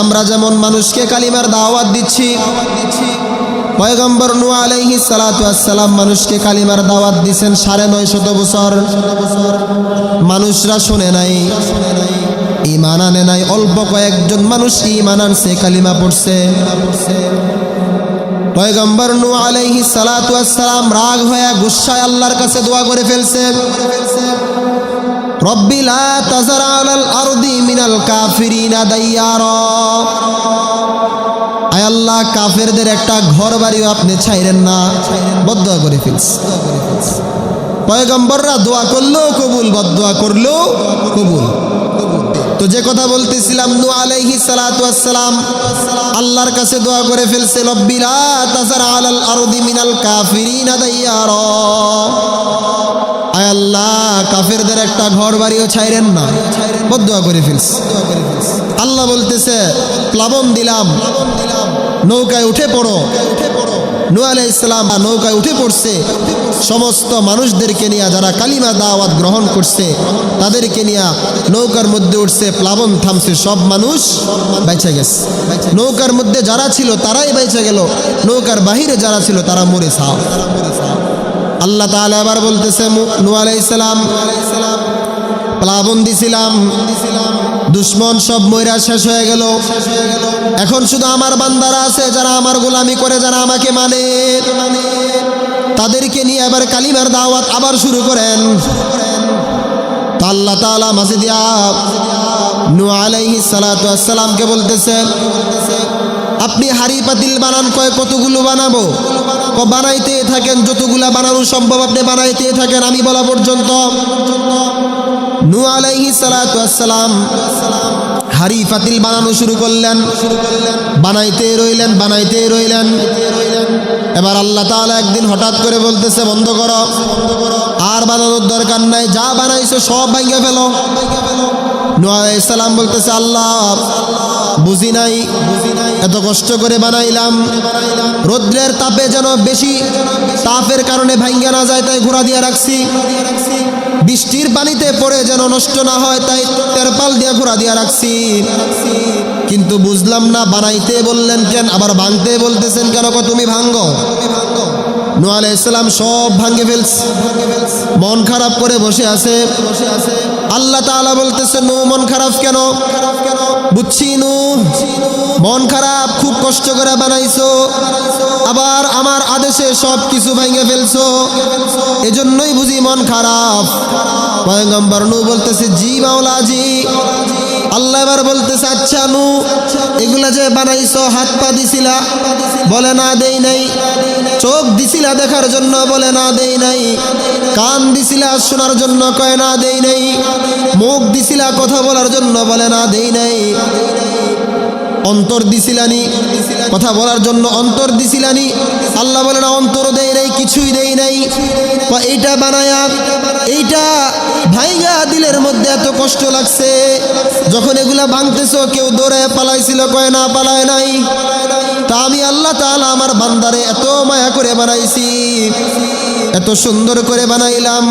আমরা যেমন মানুষকে কালিমার দাওয়াত দিচ্ছি, পয়গম্বর নূহ আলাইহিস সালাতু ওয়াস সালাম মানুষকে কালিমার দাওয়াত দিয়েছেন 950 বছর। মানুষরা শুনে নাই, ঈমান আনে নাই। অল্প কয়েকজন মানুষ ঈমান আনছে, কালিমা পড়ছে। পয়গম্বর নূহ আলাইহিস সালাতু ওয়াস সালাম রাগ হয়ে গুসায় আল্লাহর কাছে দোয়া করে ফেলছে, রব্বি লা তাযার আলাল আরদি মিনাল কাফিরিনা দাইয়ারা। আয় আল্লাহ, কাফেরদের একটা ঘর বাড়িও আপনি ছাইরেন না। বদদোয়া করে ফেলছে। পয়গম্বররা দোয়া করলেও কবুল, বদদোয়া করলেও কবুল। তো যে কথা বলতেছিলাম, নূহ আলাইহিস সালাতু ওয়াস সালাম আল্লাহর কাছে দোয়া করে ফেলছে, রব্বি লা তাযার আলাল আরদি মিনাল কাফিরিনা দাইয়ারা। আয় আল্লাহ, কাফেরদের একটা ঘর বাড়িও ছাইরেন না। বদদোয়া করে ফেলছে। আল্লাহ বলতেছে, প্লাবন দিলাম, নৌকায় উঠে পড়ো। নূহ আলাইহিস সালাম নৌকায় উঠে পড়ছে। সমস্ত মানুষদেরকে নিয়ে, যারা কালিমা দাওয়াত গ্রহণ করছে তাদেরকে নিয়ে নৌকার মধ্যে উঠছে। প্লাবন থামছে, সব মানুষ বেঁচে গেছে। নৌকার মধ্যে যারা ছিল তারাই বেঁচে গেল, নৌকার বাহিরে যারা ছিল তারা মরে ছাও। আল্লাহ তাআলা আবার বলতেছে, নূহ আলাইহিস সালাম প্লাবন দিছিলাম, দুশ্মন সব মইরা শেষ হয়ে গেল। এখন শুধু আমার বান্দারা আছে, যারা আমার গোলামি করে, যারা আমাকে মানে। তাদেরকে নিয়ে এবার কালিমার দাওয়াত আবার শুরু করেন। তো আল্লাহ তাআলা মাঝে দিয়া নূহ আলাইহিস সালাতু ওয়াস সালামকে বলতেছে, আপনি হাড়ি পাতিল বানান। কয় কতগুলো বানাবো? বানাইতে থাকেন, যতগুলা বানানো সম্ভব আপনি বানাইতে থাকেন আমি বলা পর্যন্ত। নূহ আলাইহিস সালাতু ওয়াস সালাম হাড়ি পাতিল বানানো শুরু করলেন। বানাইতে রইলেন। এবার আল্লাহ তাআলা একদিন হঠাৎ করে বলতেছে, বন্ধ করো, আর বানানোর দরকার নাই, যা বানাইছো সব ভাঙিয়ে ফেলো। নূহ আলাইহিস সালাম বলতেছে, আল্লাহ বুঝি নাই, এত কষ্ট করে বানাইলাম, রৌদ্রের তাপে যেন বেশি তাপের কারণে ভাঙ্গা না যায় তাই ঘোড়া দিয়ে রাখছি। বৃষ্টির পানিতে পড়ে যেন নষ্ট না হয় তাই তেরপাল দিয়ে ঘোড়া দিয়ে রাখছি। কিন্তু বুঝলাম না, বানাইতে বললেন কেন, আবার ভাঙতে বলতেছেন কেন? তুমি ভাঙ্গো। নূহ আলাইহিস সালাম সব ভাঙ্গে ফেলছে, মন খারাপ করে বসে আছে। আল্লাহ তাআলা বলতেছে, নূহ মন খারাপ কেন? বুঝছি নূহ মন খারাপ, খুব কষ্ট করে বানাইছো, আবার আমার আদেশে সব কিছু ভেঙে ফেলছো, এজন্যই বুঝি মন খারাপ। পয়গম্বর নূহ বলতেছে, জি মাওলা জি। আল্লাহ এবার বলতেছে, আচ্ছা নূহ, এগুলা যে বানাইছো হাত পা দিছিলা? বলে না দেই নাই। চোখ দিছিলা দেখার জন্য? বলে না দেই নাই। কান দিছিলা শোনার জন্য? কয় না দেই নাই। মুখ দিছিলা কথা বলার জন্য? বলে না দেই নাই। অন্তর দিছিলানি কথা বলার জন্য? অন্তর দিছিলানি? আল্লাহ বলে না, অন্তর দেই নাই, কিছুই দেই নাই। এইটা বানায়া এইটা ভাইগা দিলের মধ্যে এত কষ্ট লাগছে, যখন এগুলা ভাঙতেছো কেউ দৌড়ে পালাইছিল? কয় না, পালায় নাই। তা আমি আল্লাহ তাআলা আমার বান্দারে এত মায়া করে বানাইছি, এত সুন্দর করে বানাইলাম।